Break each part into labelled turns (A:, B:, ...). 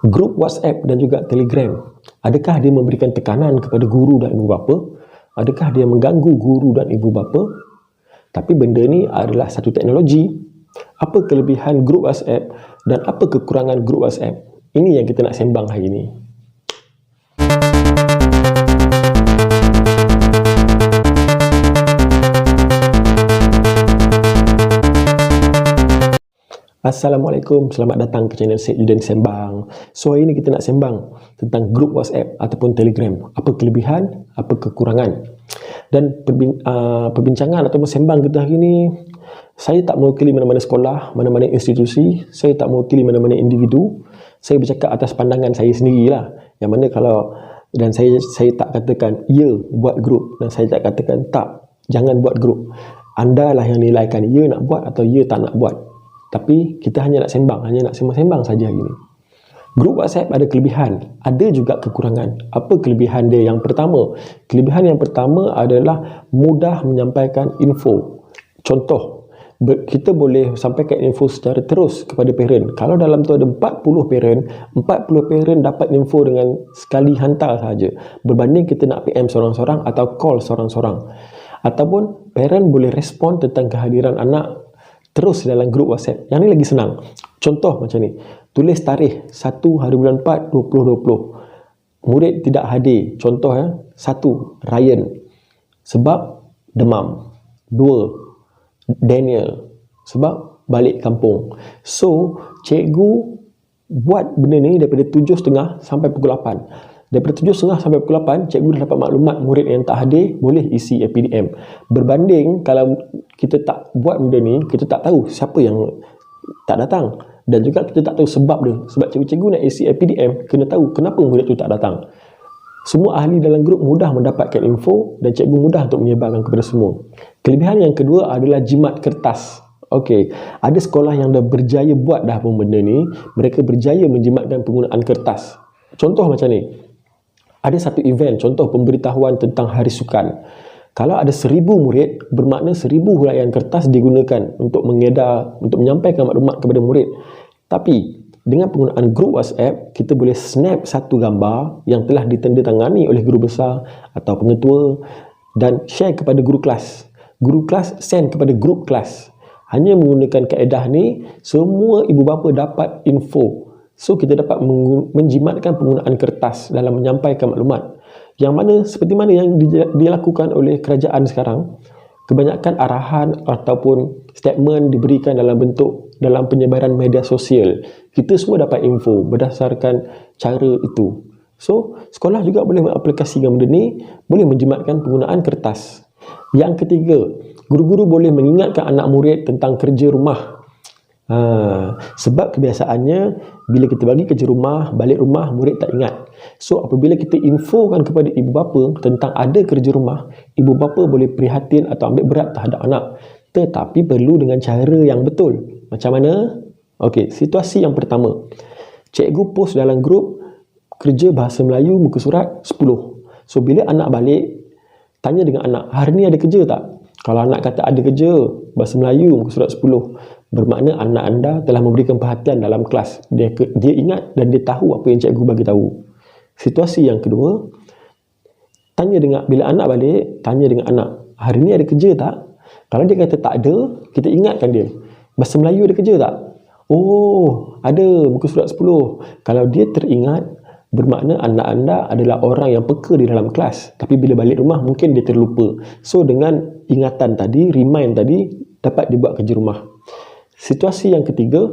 A: Grup WhatsApp dan juga Telegram, adakah dia memberikan tekanan kepada guru dan ibu bapa? Adakah dia mengganggu guru dan ibu bapa? Tapi benda ni adalah satu teknologi. Apa kelebihan grup WhatsApp dan apa kekurangan grup WhatsApp? Ini yang kita nak sembang hari ini. Assalamualaikum, selamat datang ke channel Syed Judan Sembang. So hari ini kita nak sembang tentang grup WhatsApp ataupun Telegram. Apa kelebihan, apa kekurangan. Dan perbincangan ataupun sembang kita hari ini, saya tak mewakili mana-mana sekolah, mana-mana institusi, saya tak mewakili mana-mana individu. Saya bercakap atas pandangan saya sendirilah. Yang mana dan saya tak katakan ya buat grup, dan saya tak katakan tak, jangan buat grup. Anda lah yang nilaikan ya nak buat atau ya tak nak buat. Tapi kita hanya nak sembang saja hari ini. Grup WhatsApp ada kelebihan, ada juga kekurangan. Apa kelebihan dia? Yang pertama, kelebihan yang pertama adalah mudah menyampaikan info. Contoh, kita boleh sampaikan info secara terus kepada parent. Kalau dalam tu ada 40 parent dapat info dengan sekali hantar saja. Berbanding kita nak PM seorang-seorang atau call seorang-seorang. Ataupun parent boleh respon tentang kehadiran anak terus dalam grup WhatsApp. Yang ni lagi senang. Contoh macam ni. Tulis tarikh 1 hari bulan 4 2020. Murid tidak hadir. Contoh 1. Ryan. Sebab demam. 2. Daniel. Sebab balik kampung. So, cikgu buat benda ni daripada 7.30 sampai pukul 8. Daripada 7.30 sampai pukul 8, cikgu dah dapat maklumat murid yang tak hadir boleh isi APDM. Berbanding kalau kita tak buat benda ni, kita tak tahu siapa yang tak datang. Dan juga kita tak tahu sebab dia. Sebab cikgu-cikgu nak isi APDM, kena tahu kenapa murid tu tak datang. Semua ahli dalam grup mudah mendapatkan info dan cikgu mudah untuk menyebarkan kepada semua. Kelebihan yang kedua adalah jimat kertas. Okey, ada sekolah yang dah berjaya buat dah pun benda ni. Mereka berjaya menjimatkan penggunaan kertas. Contoh macam ni. Ada satu event, contoh pemberitahuan tentang Hari Sukan. Kalau ada 1000 murid, bermakna 1000 huraian kertas digunakan untuk mengedar, untuk menyampaikan maklumat kepada murid. Tapi, dengan penggunaan grup WhatsApp, kita boleh snap satu gambar yang telah ditandatangani oleh guru besar atau pengetua dan share kepada guru kelas. Guru kelas send kepada grup kelas. Hanya menggunakan kaedah ni, semua ibu bapa dapat info. So, kita dapat menjimatkan penggunaan kertas dalam menyampaikan maklumat. Yang mana, seperti mana yang dilakukan oleh kerajaan sekarang, kebanyakan arahan ataupun statement diberikan dalam bentuk dalam penyebaran media sosial. Kita semua dapat info berdasarkan cara itu. So, sekolah juga boleh mengaplikasikan benda ni, boleh menjimatkan penggunaan kertas. Yang ketiga, guru-guru boleh mengingatkan anak murid tentang kerja rumah. Sebab kebiasaannya bila kita bagi kerja rumah, balik rumah murid tak ingat. So apabila kita infokan kepada ibu bapa tentang ada kerja rumah, ibu bapa boleh prihatin atau ambil berat terhadap anak. Tetapi perlu dengan cara yang betul. Macam mana? Okey, situasi yang pertama. Cikgu post dalam grup kerja bahasa Melayu muka surat 10. So bila anak balik, tanya dengan anak, hari ni ada kerja tak? Kalau anak kata ada kerja bahasa Melayu muka surat 10, bermakna anak anda telah memberikan perhatian dalam kelas. Dia ingat dan dia tahu apa yang cikgu bagi tahu. Situasi yang kedua, bila anak balik, tanya dengan anak, hari ni ada kerja tak? Kalau dia kata tak ada, kita ingatkan dia, bahasa Melayu ada kerja tak? Oh, ada muka surat 10. Kalau dia teringat, bermakna anak anda adalah orang yang peka di dalam kelas. Tapi bila balik rumah, mungkin dia terlupa. So, dengan ingatan tadi, remind tadi, dapat dibuat kerja rumah. Situasi yang ketiga,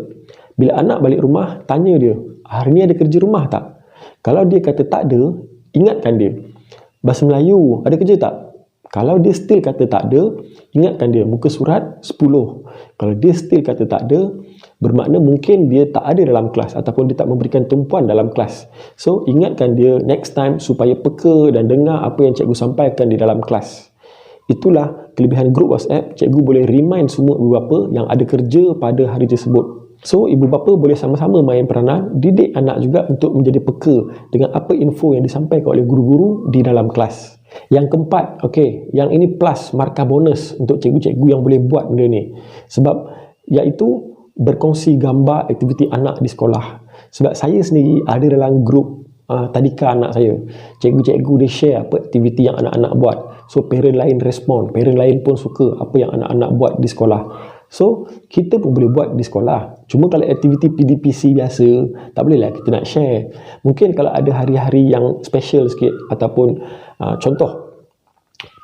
A: bila anak balik rumah, tanya dia, hari ni ada kerja rumah tak? Kalau dia kata tak ada, ingatkan dia, bahasa Melayu ada kerja tak? Kalau dia still kata tak ada, ingatkan dia, muka surat 10. Kalau dia still kata tak ada, bermakna mungkin dia tak ada dalam kelas ataupun dia tak memberikan tumpuan dalam kelas. So, ingatkan dia next time supaya peka dan dengar apa yang cikgu sampaikan di dalam kelas. Itulah kelebihan grup WhatsApp. Cikgu boleh remind semua ibu bapa yang ada kerja pada hari tersebut. So, ibu bapa boleh sama-sama main peranan, didik anak juga untuk menjadi peka dengan apa info yang disampaikan oleh guru-guru di dalam kelas. Yang keempat, yang ini plus markah bonus untuk cikgu-cikgu yang boleh buat benda ni. Sebab iaitu berkongsi gambar aktiviti anak di sekolah. Sebab saya sendiri ada dalam grup tadika anak saya. Cikgu-cikgu dia share apa aktiviti yang anak-anak buat. So parent lain respon, parent lain pun suka apa yang anak-anak buat di sekolah. So kita pun boleh buat di sekolah. Cuma kalau aktiviti PDPC biasa, tak bolehlah kita nak share. Mungkin kalau ada hari-hari yang special sikit, ataupun contoh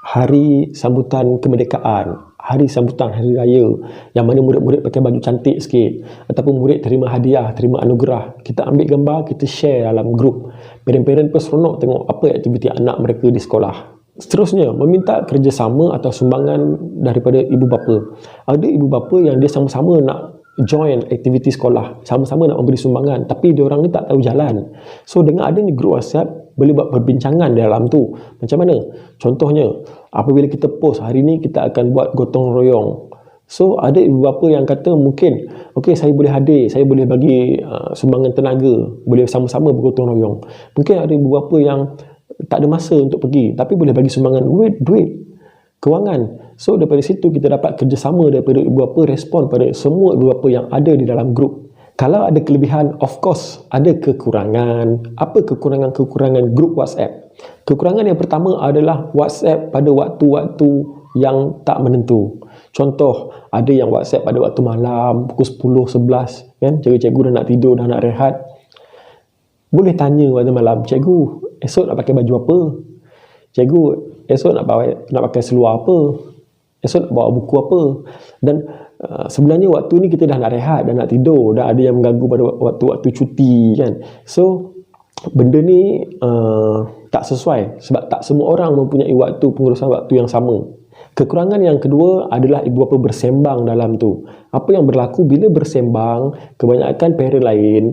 A: hari sambutan kemerdekaan, hari sambutan hari raya, yang mana murid-murid pakai baju cantik sikit, ataupun murid terima hadiah, terima anugerah, kita ambil gambar, kita share dalam grup. Parent-parent pun seronok tengok apa aktiviti anak mereka di sekolah. Seterusnya, meminta kerjasama atau sumbangan daripada ibu bapa. Ada ibu bapa yang dia sama-sama nak join aktiviti sekolah, sama-sama nak memberi sumbangan, tapi diorang ni tak tahu jalan. So dengan adanya grup WhatsApp, boleh buat perbincangan dalam tu. Macam mana? Contohnya, apabila kita post hari ni kita akan buat gotong royong. So ada ibu bapa yang kata mungkin, okey saya boleh hadir, saya boleh bagi sumbangan tenaga, boleh sama-sama bergotong royong. Mungkin ada ibu bapa yang tak ada masa untuk pergi, tapi boleh bagi sumbangan duit, kewangan. So daripada situ kita dapat kerjasama daripada ibu bapa, respon pada semua ibu bapa yang ada di dalam grup. Kalau ada kelebihan, of course ada kekurangan. Apa kekurangan grup WhatsApp? Kekurangan yang pertama adalah WhatsApp pada waktu-waktu yang tak menentu. Contoh, ada yang WhatsApp pada waktu malam, pukul 10, 11, kan? Cikgu-cikgu dah nak tidur, dah nak rehat. Boleh tanya pada malam, cikgu, esok nak pakai baju apa? Cikgu, esok nak pakai seluar apa? Esok nak bawa buku apa? Dan sebenarnya waktu ni kita dah nak rehat, dah nak tidur, dah ada yang mengganggu pada waktu-waktu cuti, kan? So benda ni tak sesuai, sebab tak semua orang mempunyai waktu, pengurusan waktu yang sama. Kekurangan yang kedua adalah ibu bapa bersembang dalam tu. Apa yang berlaku bila bersembang, kebanyakan parent lain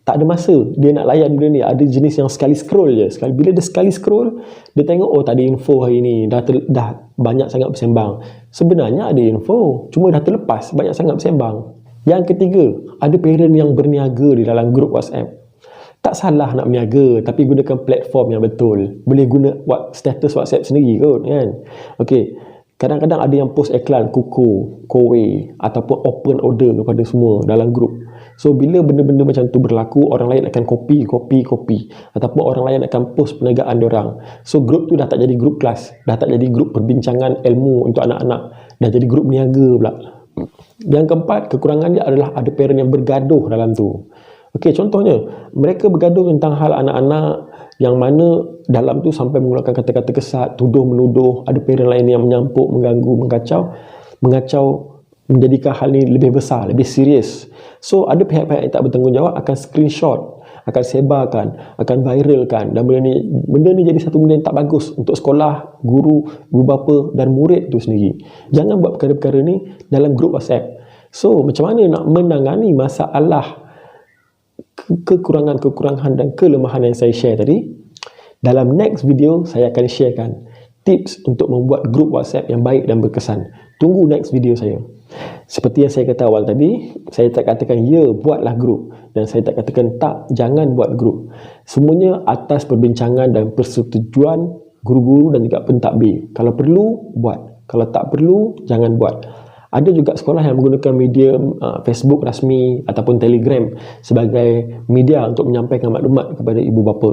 A: tak ada masa dia nak layan benda ni. Ada jenis yang sekali scroll je. Bila dia sekali scroll, dia tengok, oh tak ada info hari ni, dah banyak sangat bersembang. Sebenarnya ada info, cuma dah terlepas, banyak sangat bersembang. Yang ketiga, ada parent yang berniaga di dalam grup WhatsApp. Tak salah nak berniaga, tapi gunakan platform yang betul. Boleh guna status WhatsApp sendiri kot, kan? Okey, kadang-kadang ada yang post iklan kuku, kowe, ataupun open order kepada semua dalam grup. So bila benda-benda macam tu berlaku, orang lain akan copy, ataupun orang lain akan post perniagaan diorang. So grup tu dah tak jadi grup kelas, dah tak jadi grup perbincangan ilmu untuk anak-anak, dah jadi grup niaga pula. Yang keempat, kekurangan dia adalah ada parent yang bergaduh dalam tu. Okey, contohnya, mereka bergaduh tentang hal anak-anak yang mana dalam tu sampai menggunakan kata-kata kesat, tuduh-menuduh, ada parent lain yang menyampuk, mengganggu, mengacau, menjadikan hal ni lebih besar, lebih serius. So ada pihak-pihak yang tak bertanggungjawab akan screenshot, akan sebarkan, akan viralkan, dan benda ni jadi satu benda yang tak bagus untuk sekolah, guru, ibu bapa dan murid tu sendiri. Jangan buat perkara-perkara ni dalam grup WhatsApp. So macam mana nak menangani masalah kekurangan dan kelemahan yang saya share tadi? Dalam next video saya akan sharekan tips untuk membuat grup WhatsApp yang baik dan berkesan. Tunggu next video saya. Seperti yang saya kata awal tadi, saya tak katakan ya, buatlah grup, dan saya tak katakan tak, jangan buat grup. Semuanya atas perbincangan dan persetujuan guru-guru dan juga pentadbir. Kalau perlu, buat. Kalau tak perlu, jangan buat. Ada juga sekolah yang menggunakan media Facebook rasmi ataupun Telegram sebagai media untuk menyampaikan maklumat kepada ibu bapa.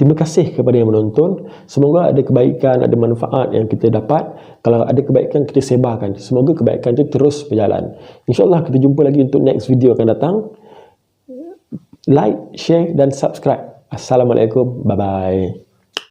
A: Terima kasih kepada yang menonton. Semoga ada kebaikan, ada manfaat yang kita dapat. Kalau ada kebaikan, kita sebarkan. Semoga kebaikan itu terus berjalan. InsyaAllah kita jumpa lagi untuk next video akan datang. Like, share dan subscribe. Assalamualaikum. Bye-bye.